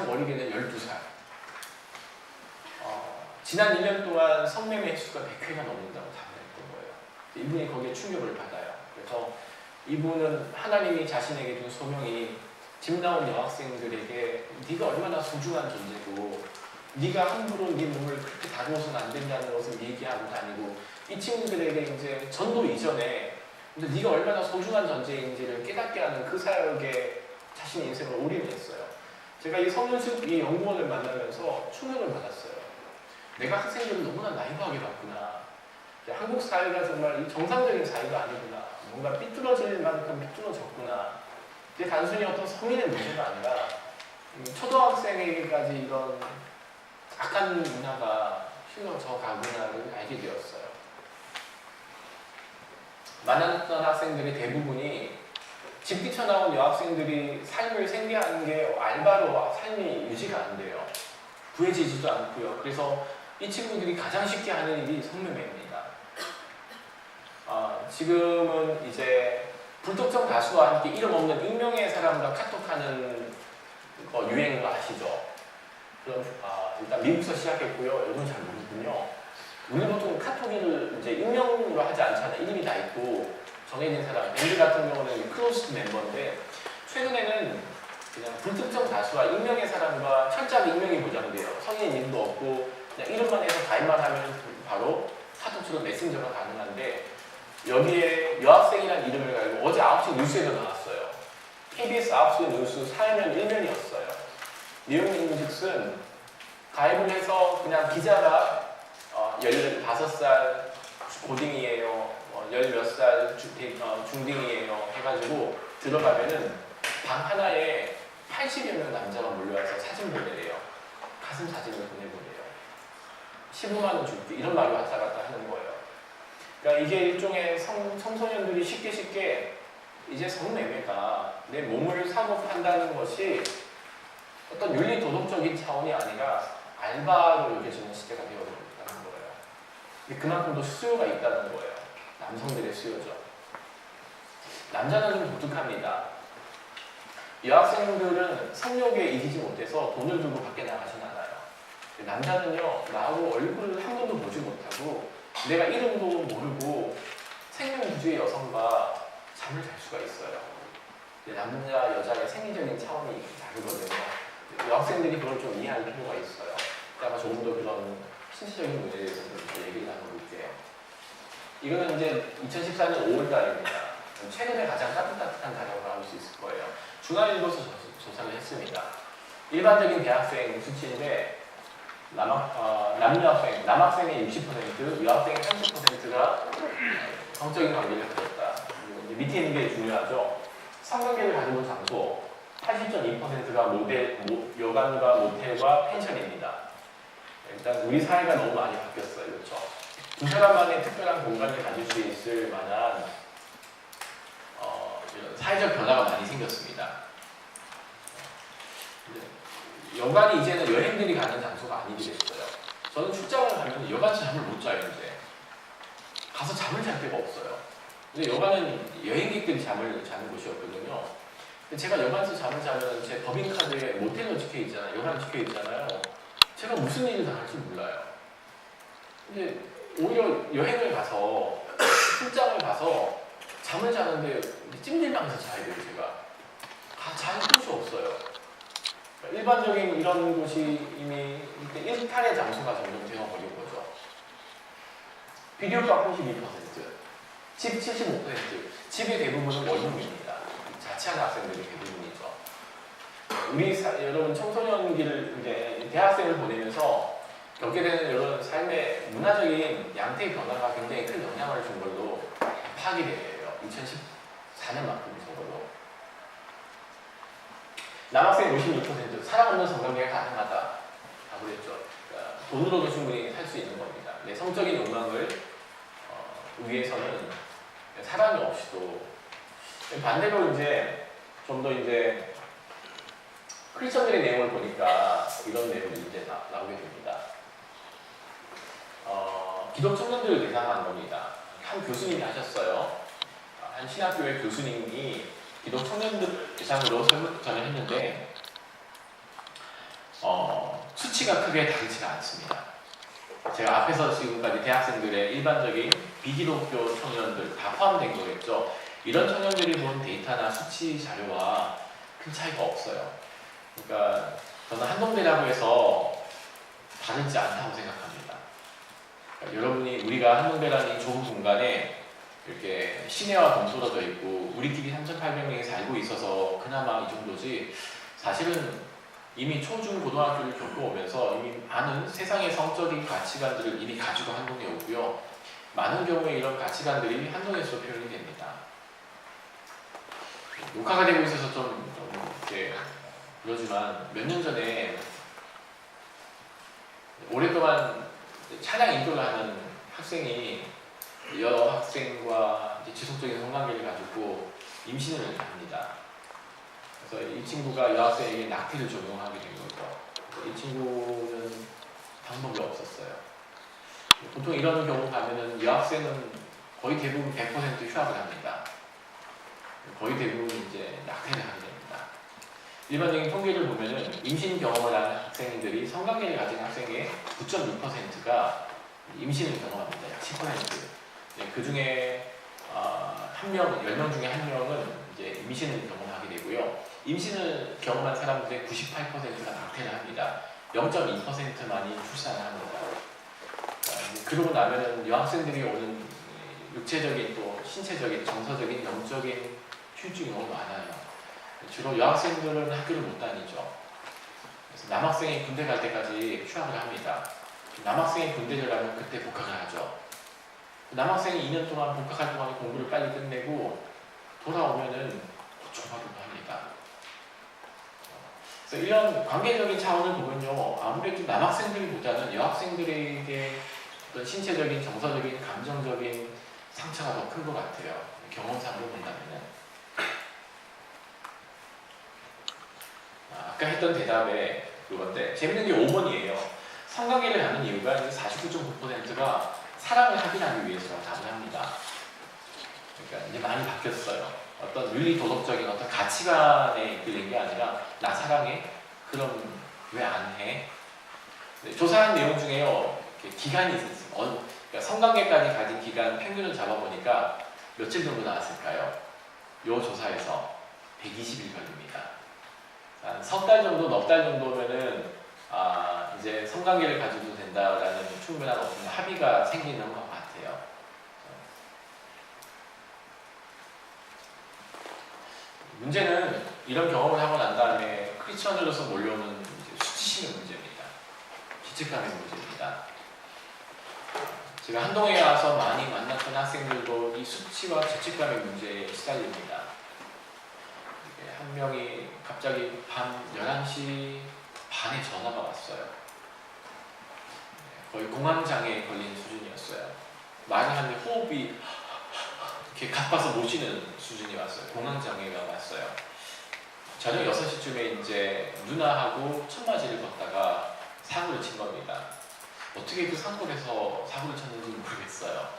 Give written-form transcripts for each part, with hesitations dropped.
어리게는 12살. 지난 1년 동안 성매매 횟수가 100회가 넘는다고 답했던 거예요. 이분이 거기에 충격을 받아요. 그래서 이분은 하나님이 자신에게 준 소명이 집 나온 여학생들에게 네가 얼마나 소중한 존재고 네가 함부로 네 몸을 그렇게 다루어서는 안 된다는 것을 얘기하고 다니고 이 친구들에게 이제 전도 이전에 네가 얼마나 소중한 존재인지를 깨닫게 하는 그 사역에 자신의 인생을 올인했어요. 제가 이 성년숙 이 연구원을 만나면서 충격을 받았어요. 내가 학생들을 너무나 나이브하게 봤구나. 한국 사회가 정말 정상적인 사회가 아니구나. 뭔가 삐뚤어질 만큼 삐뚤어졌구나. 이게 단순히 어떤 성인의 문제가 아니라 초등학생에게까지 이런 악한 문화가 실려져 가구나를 알게 되었어요. 만났던 학생들의 대부분이 집 뛰쳐나온 여학생들이 삶을 생계하는 게 알바로 삶이 유지가 안 돼요. 구해지지도 않고요. 그래서 이 친구들이 가장 쉽게 하는 일이 성매매입니다. 지금은 이제 불특정 다수와 함께 이름 없는 익명의 사람과 카톡하는 거 유행인 거 아시죠? 그럼 일단 미국에서 시작했고요. 여러분 잘 모르군요. 우리 보통 카톡을 이제 익명으로 하지 않잖아요. 이름이 다 있고 정해진 사람. 밴드 같은 경우는 클로스드 멤버인데 최근에는 그냥 불특정 다수와 익명의 사람과 철저하게 익명이 보장돼요. 성인 이름도 없고 그냥 이름만 해서 가입만 하면 바로 카톡처럼 메신저가 가능한데 여기에 여학생이라는 이름을 가지고 어제 9시 뉴스에도 나왔어요. KBS 9시 뉴스 사회면 1면이었어요. 내용인즉슨 가입을 해서 그냥 기자가 15살 고딩이에요, 10몇 살 중딩이에요 해가지고 들어가면은 방 하나에 80여 명 남자가 몰려와서 사진 보내래요. 가슴 사진을 보내보래요. 15만 원 줄게 이런 말이 왔다 갔다 하는 거예요. 그러니까 이게 일종의 청소년들이 쉽게 이제 성매매가 내 몸을 사고 판다는 것이 어떤 윤리 도덕적인 차원이 아니라 알바로 여겨지는 시대가 되어버렸다는 거예요. 근데 그만큼 더 수요가 있다는 거예요. 남성들의 수요죠. 남자는 좀 독특합니다. 여학생들은 성욕에 이기지 못해서 돈을 들고 밖에 나가진 않아요. 남자는요, 나하고 얼굴을 한 번도 보지 못하고 내가 이름도 모르고 생명부주의 여성과 잠을 잘 수가 있어요. 남자, 여자의 생리적인 차원이 다르거든요. 여학생들이 그걸 좀 이해할 필요가 있어요. 아마 조금 더 그런 신체적인 문제에 대해서 좀 얘기를 나눠볼게요. 이거는 이제 2014년 5월달입니다. 최근에 가장 따뜻한 달이라고 할 수 있을 거예요. 중앙일보에서 조사를 했습니다. 일반적인 대학생 수치인데 남학생의 60%, 여학생의 30%가 성적인 관계를 가졌다. 밑에 있는 게 중요하죠. 성관계를 가지는 장소 80.2%가 여관과 모텔과 펜션입니다. 일단 우리 사회가 너무 많이 바뀌었어요. 그렇죠? 두 사람만의 특별한 공간을 가질 수 있을 만한 이런 사회적 변화가 많이 생겼습니다. 여관이 이제는 여행들이 가는 장소가 아니게 됐어요. 저는 출장을 가면 여관에서 잠을 못 자요. 이제 가서 잠을 잘 데가 없어요. 근데 여관은 여행객들이 잠을 자는 곳이었거든요. 근데 제가 여관에서 잠을 자면 제 법인카드에 모텔로 찍혀있잖아요. 여관 찍혀있잖아요. 제가 무슨 일을 당할지 몰라요. 근데 오히려 여행을 가서 출장을 가서 잠을 자는데 찜질방에서 자야 돼요. 제가 잘 곳이 없어요. 일반적인 이런 곳이 이미 일탈의 장소가 점점 되어버린 거죠. 비디오가 32%, 집 75%, 집의 대부분은 원룸입니다. 자취하는 학생들이 대부분이죠. 우리 여러분 청소년기를 이제 대학생을 보내면서 겪게 되는 이런 삶의 문화적인 양태의 변화가 굉장히 큰 영향을 준 걸로 파악이 돼요. 2014년만큼 적어도. 남학생 56% 사랑 없는 성관계가 가능하다. 라고 그랬죠. 그러니까 돈으로도 충분히 살 수 있는 겁니다. 내 성적인 욕망을 위해서는 사랑이 없이도. 반대로 이제 좀 더 이제 크리스천들의 내용을 보니까 이런 내용이 이제 나오게 됩니다. 기독 청년들을 대상한 겁니다. 한 교수님이 하셨어요. 한 신학교의 교수님이 기독 청년들 대상으로 설문조사를 했는데 수치가 크게 다르지가 않습니다. 제가 앞에서 지금까지 대학생들의 일반적인 비기독교 청년들 다 포함된 거겠죠. 이런 청년들이 본 데이터나 수치 자료와 큰 차이가 없어요. 그러니까 저는 한동대라고 해서 다르지 않다고 생각합니다. 그러니까 여러분이 우리가 한동대라는 이 좁은 공간에 이렇게 시내와 동떨어져 있고 우리끼리 3,800명이 살고 있어서 그나마 이 정도지, 사실은 이미 초중 고등학교를 겪어오면서 이미 많은 세상의 성적인 가치관들을 이미 가지고 한동에 오고요. 많은 경우에 이런 가치관들이 한동에서 표현이 됩니다. 녹화가 되고 있어서 좀 이렇게 그러지만 몇 년 전에 오랫동안 찬양 인도를 하는 학생이 여학생과 지속적인 성관계를 가지고 임신을 합니다. 그래서 이 친구가 여학생에게 낙태를 적용하게 된 거죠. 이 친구는 방법이 없었어요. 보통 이런 경우 가면은 여학생은 거의 대부분 100% 휴학을 합니다. 거의 대부분 이제 낙태를 하게 됩니다. 일반적인 통계를 보면은 임신 경험을 하는 학생들이 성관계를 가진 학생의 9.6%가 임신을 경험합니다. 약 10%. 그 중에 한 명, 10명 중에 한 명은 이제 임신을 경험하게 되고요. 임신을 경험한 사람들의 98%가 낙태를 합니다. 0.2%만이 출산을 합니다. 그러고 나면은 여학생들이 오는 육체적인 또 신체적인, 정서적인, 영적인 휴증이 너무 많아요. 주로 여학생들은 학교를 못 다니죠. 그래서 남학생이 군대 갈 때까지 휴학을 합니다. 남학생이 군대를 가면 그때 복학을 하죠. 남학생이 2년 동안 복학할 동안 공부를 빨리 끝내고 돌아오면은 졸업하기도 합니다. 그래서 이런 관계적인 차원을 보면요, 아무래도 남학생들보다는 여학생들에게 어떤 신체적인, 정서적인, 감정적인 상처가 더 큰 것 같아요. 경험상으로 본다면은. 아까 했던 대답에 그건데 재밌는 게 5번이에요. 성관계를 하는 이유가 49.9%가 사랑을 확인하기 위해서 답을 합니다. 그러니까 이제 많이 바뀌었어요. 어떤 윤리 도덕적인 어떤 가치관에 이끌린 게 아니라 나 사랑해? 그럼 왜 안 해? 조사한 내용 중에요, 기간이 있었어요. 그러니까 성관계까지 가진 기간 평균을 잡아보니까 며칠 정도 나왔을까요? 요 조사에서 120일 걸립니다. 한 석 달 정도, 넉 달 정도면은 이제 성관계를 가져도 된다라는 충분한 어떤 합의가 생기는 것 같아요. 문제는 이런 경험을 하고 난 다음에 크리스천으로서 몰려오는 수치심의 문제입니다. 죄책감의 문제입니다. 제가 한동에 와서 많이 만났던 학생들도 이 수치와 죄책감의 문제에 시달립니다. 한 명이 갑자기 밤 11시 반에 전화가 왔어요. 거의 공황장애에 걸린 수준이었어요. 말을 하는데 호흡이 이렇게 가빠서 못 쉬는 수준이 왔어요. 공황장애가 왔어요. 저녁 6시쯤에 이제 누나하고 첫맞이를 걷다가 사고를 친 겁니다. 어떻게 그 상골에서 사고를 쳤는지 모르겠어요.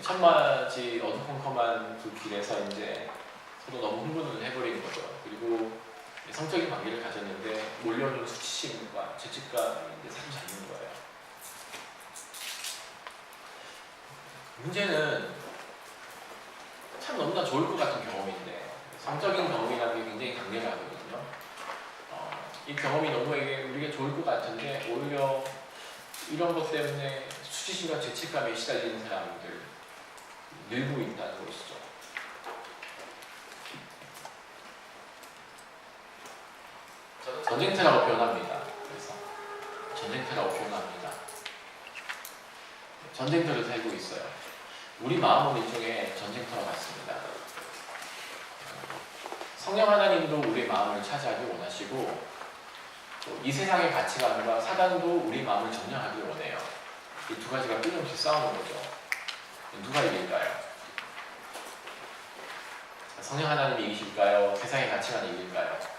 첫맞이 어두컴컴한 그 길에서 이제 서로 너무 흥분을 해버린 거죠. 그리고 성적인 관계를 가졌는데 몰려오는 수치심과 죄책감이 이제 사로잡는 거예요. 문제는 참 너무나 좋을 것 같은 경험인데 성적인 경험이라는 게 굉장히 강렬하거든요. 이 경험이 너무 우리가 좋을 것 같은데 오히려 이런 것 때문에 수치심과 죄책감에 시달리는 사람들 늘고 있다는 것이죠. 전쟁터라고 표현합니다. 그래서 전쟁터라고 표현합니다. 전쟁터를 살고 있어요. 우리 마음은 일종의 전쟁터와 같습니다. 성령 하나님도 우리 마음을 차지하기 원하시고 또 이 세상의 가치관과 사단도 우리 마음을 점령하기 원해요. 이 두 가지가 끊임없이 싸우는 거죠. 누가 이길까요? 성령 하나님이 이기실까요? 세상의 가치관이 이길까요?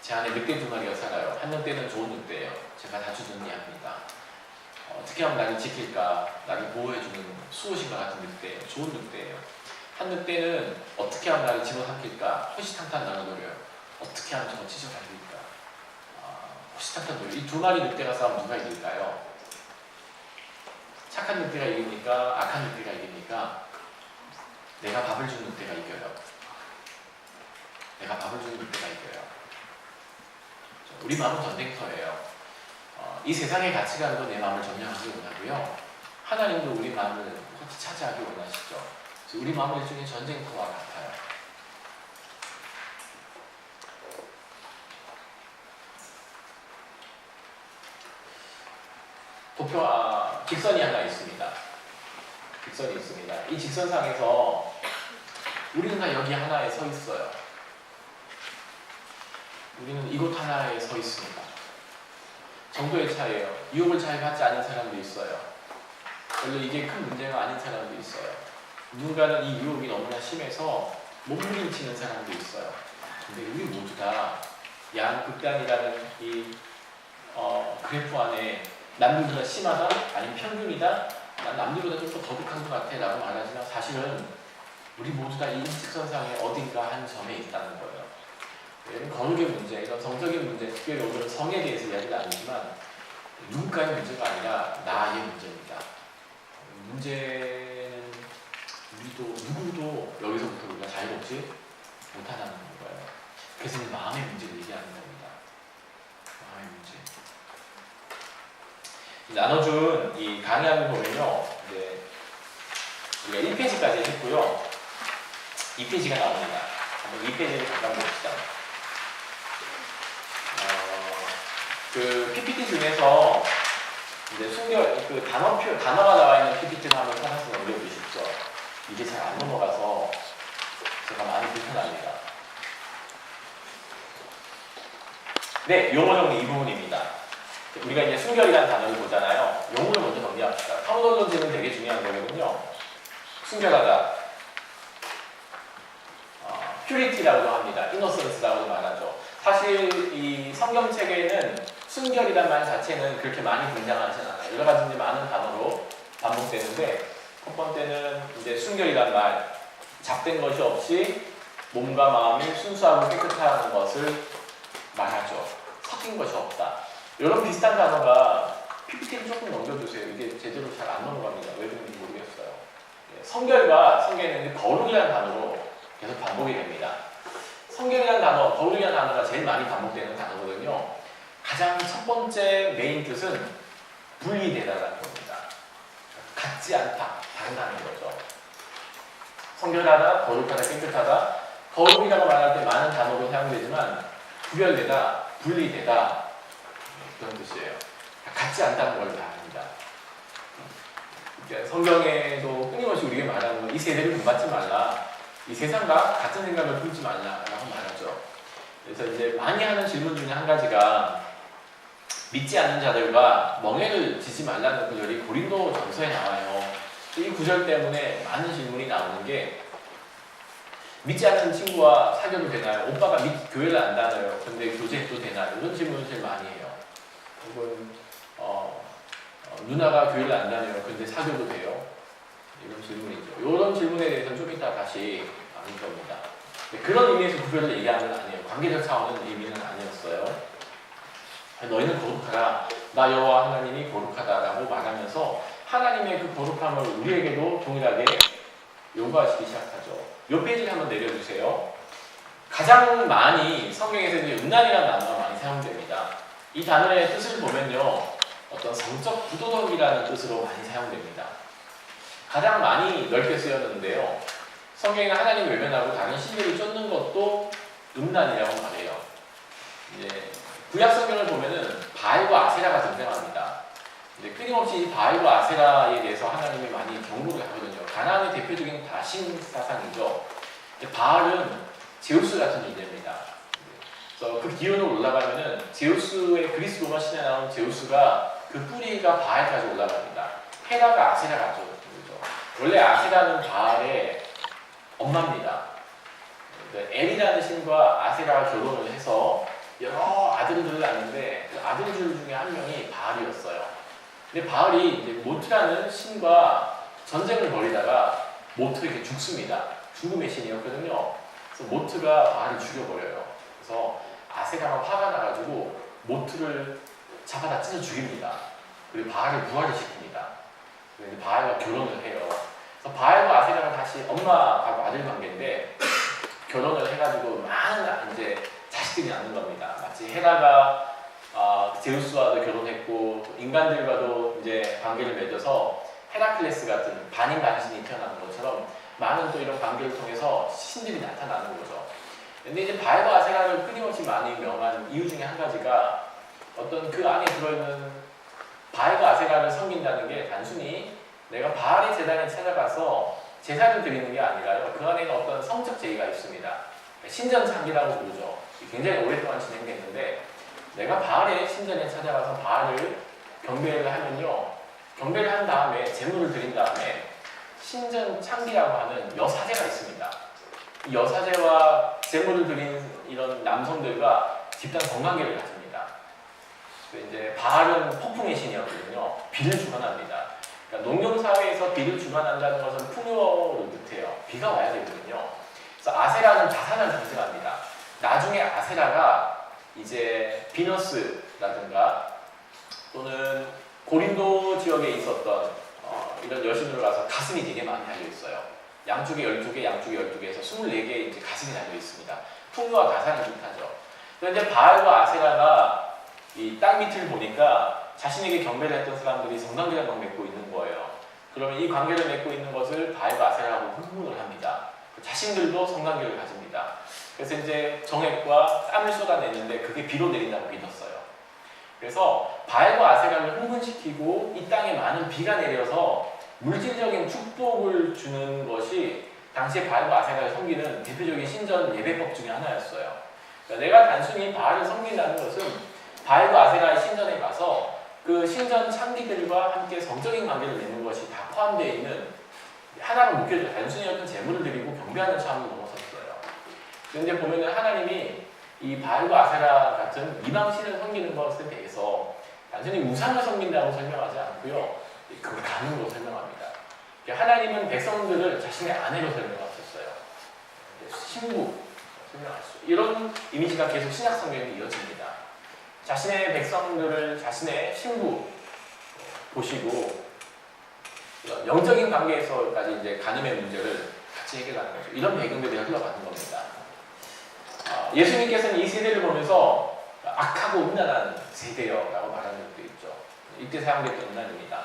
제 안에 늑대 두 마리가 살아요. 한 늑대는 좋은 늑대예요. 제가 다주 정리합니다. 어떻게 하면 나를 지킬까, 나를 보호해주는 수호신과 같은 늑대예요. 좋은 늑대예요. 한 늑대는 어떻게 하면 나를 집어삼킬까, 호시탐탐 나눠노려요. 어떻게 하면 저거 치즈가 이길까? 시작한 돌. 이 두 마리 늑대가 싸우면 누가 이길까요? 착한 늑대가 이깁니까? 악한 늑대가 이깁니까? 내가 밥을 주는 늑대가 이겨요. 내가 밥을 주는 늑대가 이겨요. 우리 마음은 전쟁터예요. 이 세상의 가치관도 내 마음을 점령하기 원하고요. 하나님도 우리 마음을 같이 차지하기 원하시죠. 그래서 우리 마음은 일종의 전쟁터와 같아요. 직선이 하나 있습니다. 직선이 있습니다. 이 직선상에서 우리는 다 여기 하나에 서 있어요. 우리는 이곳 하나에 서 있습니다. 정도의 차이예요. 유혹을 잘 받지 않은 사람도 있어요. 별로 이게 큰 문제가 아닌 사람도 있어요. 누군가는 이 유혹이 너무나 심해서 몸부림치는 사람도 있어요. 근데 우리 모두 다 양극단이라는 이 그래프 안에 남들보다 심하다? 아니면 평균이다? 난 남들보다 좀 더 거듭한 것 같아 라고 말하지만 사실은 우리 모두 다 이 일직선상의 어딘가 한 점에 있다는 거예요. 이런 거룩의 문제, 이런 성적인 문제, 특별히 오늘은 성에 대해서 이야기를 나누지만 누군가의 문제가 아니라 나의 문제입니다. 문제는 우리도 누구도 여기서부터 우리가 자유롭지 못하다는 거예요. 그래서 마음의 문제를 얘기하는 겁니다. 마음의 문제. 나눠준 이 강의안을 보면요, 이제 우리가 1페이지까지 했고요, 2페이지가 나옵니다. 한번 2페이지를 잠깐 봅시다. 그 PPT 중에서 이제 그 단어가 나와 있는 PPT를 한번 찾아서 올려주십시오. 이게 잘 안 넘어가서 제가 많이 불편합니다. 네, 용어 정리 이 부분입니다. 우리가 이제 순결이라는 단어를 보잖아요. 용어를 먼저 정리합시다. 터미놀로지는 되게 중요한 거거든요. 순결하다, 퓨리티라고도 합니다. 이노센스라고도 말하죠. 사실 이 성경책에는 순결이란 말 자체는 그렇게 많이 등장하진 않아요. 여러 가지 많은 단어로 반복되는데, 첫 번째는 이제 순결이란 말, 잡된 것이 없이 몸과 마음이 순수하고 깨끗한 것을 말하죠. 섞인 것이 없다. 이런 비슷한 단어가 PPT를 조금 넘겨주세요. 이게 제대로 잘 안 넘어갑니다. 왜 그런지 모르겠어요. 성결과 성결은 거룩이라는 단어로 계속 반복이 됩니다. 성결이라는 단어, 거룩이라는 단어가 제일 많이 반복되는 단어거든요. 가장 첫 번째 메인 뜻은 분리되다라는 겁니다. 같지 않다, 다르다는 거죠. 성결하다, 거룩하다, 깨끗하다. 거룩이라고 말할 때 많은 단어로 사용되지만 구별되다, 분리되다, 그런 뜻이에요. 같지 않다는 걸 다 합니다. 성경에도 끊임없이 우리에게 말하는 건 이 세대를 본받지 말라, 이 세상과 같은 생각을 품지 말라라고 말하죠. 그래서 이제 많이 하는 질문 중에 한 가지가 믿지 않는 자들과 멍해를 지지 말라는 구절이 고린도 전서에 나와요. 이 구절 때문에 많은 질문이 나오는 게, 믿지 않는 친구와 사귀어도 되나요? 오빠가 교회를 안 다녀요. 근데 교제해도 되나요? 이런 질문을 제일 많이 해요. 혹은 누나가 교회를 안 다녀요. 근데 사귀어도 돼요? 이런 질문이죠. 이런 질문에 대해서는 좀 이따 다시 나눌 겁니다. 그런 의미에서 구별을 얘기하는 건 아니에요. 관계적 차원의 의미는 아니었어요. 너희는 거룩하라. 나 여호와 하나님이 거룩하다라고 말하면서 하나님의 그 거룩함을 우리에게도 동일하게 요구하시기 시작하죠. 이 페이지를 한번 내려주세요. 가장 많이 성경에서 음란이라는 단어가 많이 사용됩니다. 이 단어의 뜻을 보면요, 어떤 성적 부도덕이라는 뜻으로 많이 사용됩니다. 가장 많이 넓게 쓰였는데요, 성경에는 하나님을 외면하고 다른 신들을 쫓는 것도 음란이라고 말해요. 이제 구약 성경을 보면은 바알과 아세라가 등장합니다. 이제 끊임없이 바알과 아세라에 대해서 하나님이 많이 경고를 하거든요. 가나안의 대표적인 다신 사상이죠. 바알은 제우스 같은 존재입니다. 그래서 그 기운으로 올라가면은 제우스의 그리스 로마 신에 나온 제우스가 그 뿌리가 바알까지 올라갑니다. 헤라가 아세라가 죠. 원래 아세라는 바알의 엄마입니다. 엘이라는 신과 아세라가 결혼을 해서 여러 아들들을 낳는데 그 아들들 중에 한 명이 바알이었어요. 근데 바알이 이제 모트라는 신과 전쟁을 벌이다가 모트에게 죽습니다. 죽음의 신이었거든요. 그래서 모트가 바알을 죽여버려요. 그래서 아세라가 화가 나가지고 모트를 잡아다 찢어 죽입니다. 그리고 바알을 부활을 시킵니다. 그래서 바알과 결혼을 해요. 그래서 바알과 아세라가 다시 엄마하고 아들 관계인데 결혼을 해가지고 많은 이제 자식들이 낳는 겁니다. 마치 헤라가 제우스와도 결혼했고 인간들과도 이제 관계를 맺어서 헤라클레스 같은 반인 반신이 태어나는 것처럼 많은 또 이런 관계를 통해서 신들이 나타나는 거죠. 근데 이제 바알과 아세라를 끊임없이 많이 명한 이유 중에 한 가지가 어떤 그 안에 들어있는 바알과 아세라를 섬긴다는 게 단순히 내가 바알의 제단에 찾아가서 제사를 드리는 게 아니라요. 그 안에는 어떤 성적 제의가 있습니다. 신전창기라고 부르죠. 굉장히 오랫동안 진행됐는데 내가 바알의 신전에 찾아가서 바알을 경배를 하면요. 경배를 한 다음에 제물을 드린 다음에 신전창기라고 하는 여사제가 있습니다. 이 여사제와 제물을 드린 이런 남성들과 집단 성관계를 가집니다. 이제 바알은 폭풍의 신이었거든요. 비를 주관합니다. 그러니까 농경사회에서 비를 주관한다는 것은 풍요를 뜻해요. 비가 와야 되거든요. 그래서 아세라는 자산을 상징합니다. 나중에 아세라가 이제 비너스라든가 또는 고린도 지역에 있었던 이런 여신으로 가서 가슴이 되게 많이 달려있어요. 양쪽에 12개, 양쪽에 12개에서 24개의 이제 가슴이 달려있습니다. 풍요와 가산을 뜻하죠. 그런데 바알과 아세라가 이 땅 밑을 보니까 자신에게 경배를 했던 사람들이 성관계를 맺고 있는 거예요. 그러면 이 관계를 맺고 있는 것을 바알과 아세라라고 흥분을 합니다. 자신들도 성관계를 가집니다. 그래서 이제 정액과 땀을 쏟아내는데 그게 비로 내린다고 믿었어요. 그래서 바알과 아세라를 흥분시키고 이 땅에 많은 비가 내려서 물질적인 축복을 주는 것이 당시에 바알과 아세라를 섬기는 대표적인 신전 예배법 중에 하나였어요. 그러니까 내가 단순히 바알을 섬긴다는 것은 바알과 아세라의 신전에 가서 그 신전 창기들과 함께 성적인 관계를 맺는 것이 다 포함되어 있는 하나는 목표죠. 단순히 어떤 제물을 드리고 경배하는 차원을 넘어섰어요. 그런데 보면은 하나님이 이 바알과 아세라 같은 이방신을 섬기는 것에 대해서 단순히 우상을 섬긴다고 설명하지 않고요. 그걸 가는으로 설명합니다. 하나님은 백성들을 자신의 아내로 설명하셨어요. 신부 설명하시죠. 이런 이미지가 계속 신약 성경에 이어집니다. 자신의 백성들을 자신의 신부 보시고 영적인 관계에서까지 이제 간음의 문제를 같이 해결하는 거죠. 이런 배경들이 흘러가는 겁니다. 예수님께서는 이 세대를 보면서 악하고 음란한 세대여라고 말하는 것도 있죠. 이때 사용됐던 음란입니다.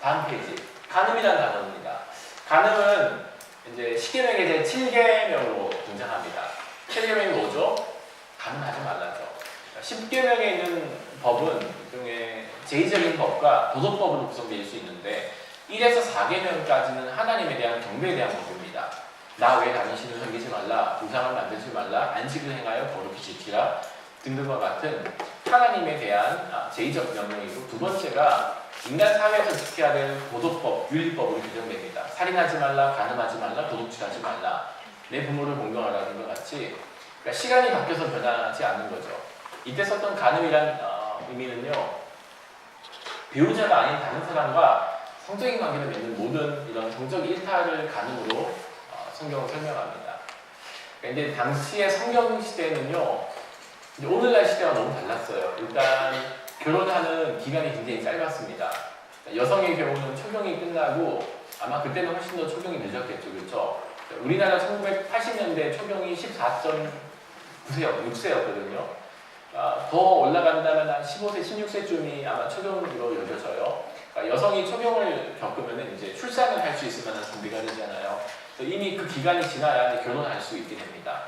다음 페이지. 간음이라는 단어입니다. 간음은 이제 십계명의 제 7계명으로 등장합니다. 7계명이 뭐죠? 간음하지 말라죠. 10계명에 있는 법은 일종의 제의적인 법과 도덕법으로 구성되어 수 있는데 1에서 4계명까지는 하나님에 대한 경배에 대한 법입니다. 나 외에 다른 신을 섬기지 말라, 우상을 만들지 말라, 안식을 행하여 거룩히 지키라 등등과 같은 하나님에 대한 제의적 명령이고, 두 번째가 인간 사회에서 지켜야 될 도덕법, 윤리법으로 규정됩니다. 살인하지 말라, 간음하지 말라, 도둑질하지 말라, 내 부모를 공경하라는 것 같이 그러니까 시간이 바뀌어서 변하지 않는 거죠. 이때 썼던 간음이란 의미는요, 배우자가 아닌 다른 사람과 성적인 관계를 맺는 모든 이런 성적 일탈을 간음으로 성경을 설명합니다. 그런데 당시의 성경 시대는요, 이제 오늘날 시대와 너무 달랐어요. 일단 결혼하는 기간이 굉장히 짧았습니다. 여성의 경우는 초경이 끝나고 아마 그때는 훨씬 더 초경이 늦었겠죠, 그렇죠? 우리나라 1980년대 초경이 14.9세였, 6세였거든요. 더 올라간다면 한 15세, 16세쯤이 아마 초경으로 여겨져요. 그러니까 여성이 초경을 겪으면 이제 출산을 할 수 있을 만한 준비가 되잖아요. 이미 그 기간이 지나야 결혼할 수 있게 됩니다.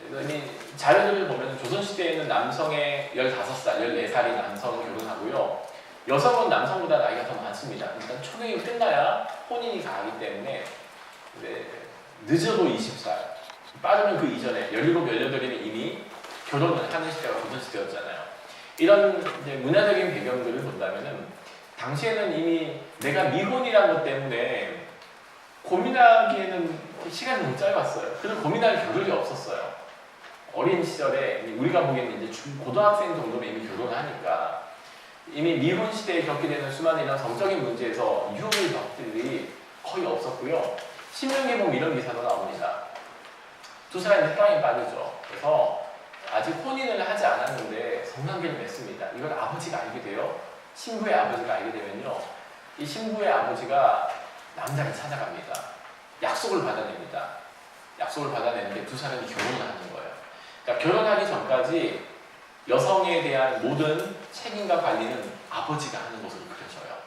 이미 자료들을 보면 조선시대에는 남성의 15살, 14살이 남성은 결혼하고요. 여성은 남성보다 나이가 더 많습니다. 일단 초경이 끝나야 혼인이 가기 때문에 늦어도 20살, 빠르면 그 이전에 17, 18이면 이미 결혼을 하는 시대가 조선시대였잖아요. 이런 이제 문화적인 배경들을 본다면은 당시에는 이미 내가 미혼이라는 것 때문에 고민하기에는 시간이 너무 짧았어요. 그래서 고민할 겨를이 없었어요. 어린 시절에 우리가 보기에는 이제 고등학생 정도면 이미 결혼을 하니까 이미 미혼 시대에 겪게 되는 수많은 이런 성적인 문제에서 유혹을 겪을 일이 거의 없었고요. 신명기에 보면 이런 기사도 나옵니다. 두 사람이 사랑에 빠지죠. 그래서 아직 혼인을 하지 않았는데 관계를 맺습니다. 이걸 아버지가 알게 돼요. 신부의 아버지가 알게 되면요. 이 신부의 아버지가 남자를 찾아갑니다. 약속을 받아냅니다. 약속을 받아내는데 두 사람이 결혼을 하는 거예요. 그러니까 결혼하기 전까지 여성에 대한 모든 책임과 관리는 아버지가 하는 것으로 그려져요.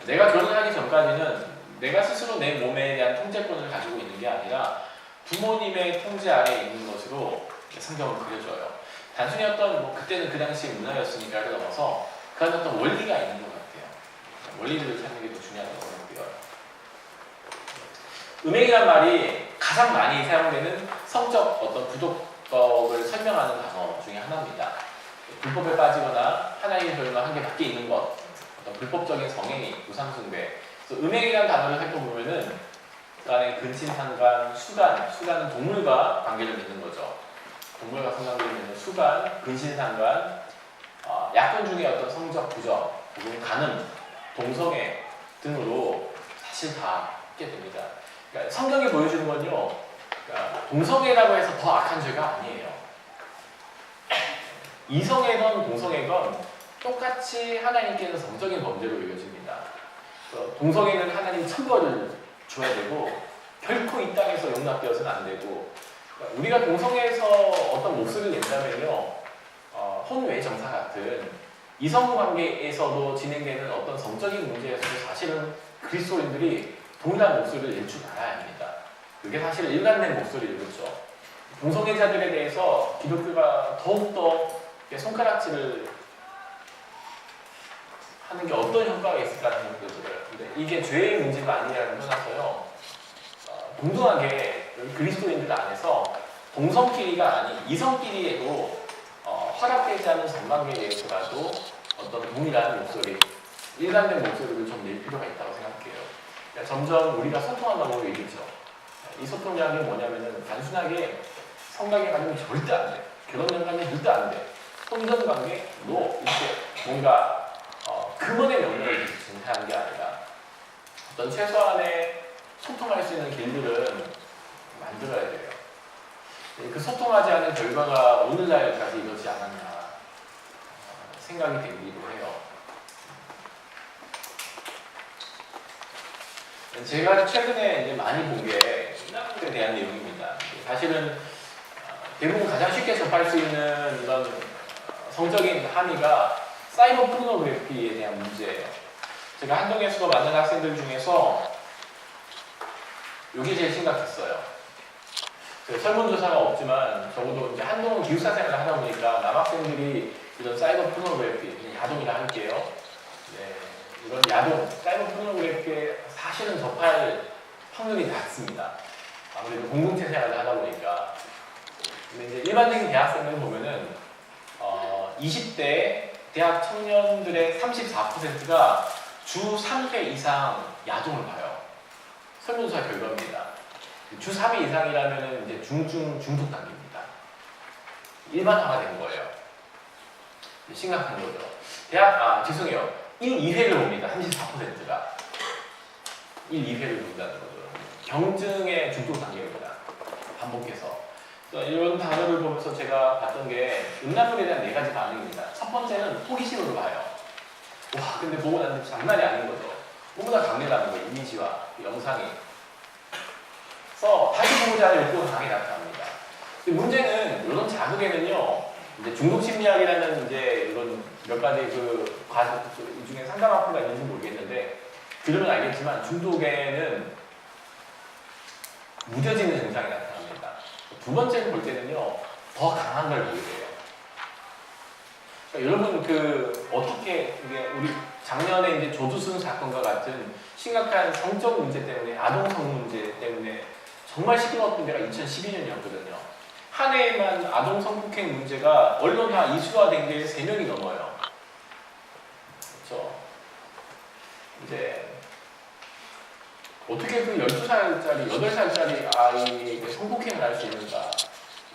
내가 결혼하기 전까지는 내가 스스로 내 몸에 대한 통제권을 가지고 있는 게 아니라 부모님의 통제 아래에 있는 것으로 성경을 그려줘요. 단순히 어떤 그때는 그 당시 문화였으니까를 넘어서 그 안에 어떤 원리가 있는 것 같아요. 원리들을 찾는 게 더 중요하다고 생각해요. 음행이란 말이 가장 많이 사용되는 성적 어떤 부도법을 설명하는 단어 중에 하나입니다. 불법에 빠지거나 하나님의 결론과 한계 밖에 있는 것, 어떤 불법적인 성행위, 우상숭배. 그래서 음행이라는 단어를 살펴보면은 그 안에 근친상간, 수간은 동물과 관계를 맺는 거죠. 동물과 상관계를 맺는 수간, 근친상간, 약혼 중에 어떤 성적 부적, 혹은 간음, 동성애 등으로 사실 다 있게 됩니다. 그러니까 성경이 보여주는 건요, 그러니까 동성애라고 해서 더 악한 죄가 아니에요. 이성애건 동성애건 똑같이 하나님께는 성적인 범죄로 여겨집니다. 동성애는 하나님 천벌을 줘야 되고 결코 이 땅에서 용납되어서는 안 되고, 그러니까 우리가 동성애에서 어떤 목소리를 낸다면요, 혼외 정사 같은 이성 관계에서도 진행되는 어떤 성적인 문제에서도 사실은 그리스도인들이 동일한 목소리를 낼 줄 알아야 합니다. 그게 사실 일관된 목소리를 그렇죠. 동성애자들에 대해서 기독교가 더욱더 손가락질을 하는 게 어떤 효과가 있을까라는 생각이 들어요. 근데 이게 죄의 문제가 아니라는 떠나서요, 동등하게 그리스도인들 안에서 동성끼리가 아닌 이성끼리에도 허락되지 않은 성관계에 대해서라도 어떤 동일한 목소리, 일관된 목소리를 좀 낼 필요가 있다고 생각해요. 그러니까 점점 우리가 소통한다고 얘기죠. 이 소통이라는 게 뭐냐면은 단순하게 성관계 관계는 절대 안 돼. 결혼된 관계 절대 안 돼. 혼전 관계, 이렇게 뭔가 근원의 명령을 증명하는 게 아니라 어떤 최소한의 소통할 수 있는 길들은 만들어야 돼요. 그 소통하지 않은 결과가 오늘날까지 이러지 않았나 생각이 되기도 해요. 제가 최근에 이제 많이 본 게 신앙에 대한 내용입니다. 사실은 대부분 가장 쉽게 접할 수 있는 이런 성적인 함의가 사이버 포르노그래피에 대한 문제예요. 제가 한동에서 만난 학생들 중에서 이게 제일 심각했어요. 설문조사가 없지만 적어도 이제 한동은 기숙사 생활을 하다 보니까 남학생들이 이런 사이버 포르노그래피, 야동이라 할게요. 네, 이런 야동, 사이버 포르노그래피에 사실은 접할 확률이 낮습니다. 아무래도 공동체 생활을 하다 보니까. 근데 이제 일반적인 대학생들 보면은 20대 대학 청년들의 34%가 주 3회 이상 야동을 봐요. 설문조사 결과입니다. 주 3회 이상이라면 이제 중독 단계입니다. 일반화가 된 거예요. 심각한 거죠. 죄송해요. 1, 2회를 봅니다. 34%가. 1, 2회를 본다는 거죠. 경증의 중독 단계입니다. 반복해서. 이런 단어를 보면서 제가 봤던 게 음란물에 대한 4가지 반응입니다. 첫 번째는 호기심으로 봐요. 와, 근데 보고 나는데 장난이 아닌 거죠. 너무나 강렬한 거예요. 이미지와 영상이. 그래서 다시 보고자 하는 욕구가 강하게 나타납니다. 근데 문제는 이런 자극에는요, 이제 중독 심리학이라는 이제 이런 몇 가지 이 중에 상담학부가 있는지 모르겠는데, 들으면 알겠지만 중독에는 무뎌지는 증상이 나타납니다. 두 번째로 볼 때는요, 더 강한 걸 보게 돼요. 그러니까 여러분, 어떻게, 우리 작년에 이제 조두순 사건과 같은 심각한 성적 문제 때문에, 아동성 문제 때문에 정말 시끄러웠던 데가 2012년이었거든요. 한 해에만 아동성 폭행 문제가 언론화 이슈화된 게 3명이 넘어요. 그렇죠. 이제, 어떻게 그 12살짜리, 8살짜리 아이에게 성폭행을 할 수 있는가.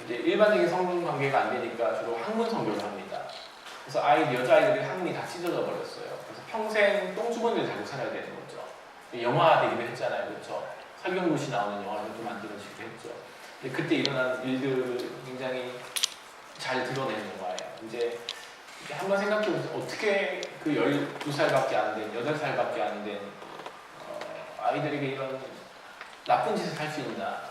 이제 일반적인 성관계가 안 되니까 주로 학문 성교를 합니다. 그래서 여자아이들의 학문이 다 찢어져 버렸어요. 그래서 평생 똥주머니를 달고 살아야 되는 거죠. 영화 되기도 했잖아요. 그렇죠. 설경구 씨 나오는 영화들도 만들어지기도 했죠. 근데 그때 일어난 일들을 굉장히 잘 드러내는 영화예요. 이제 한번 생각해보세요. 어떻게 그 12살밖에 안 된, 8살밖에 안 된 아이들에게 이런 나쁜 짓을 할 수 있나.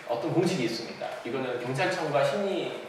어떤 공식이 있습니다. 이거는 경찰청과 심리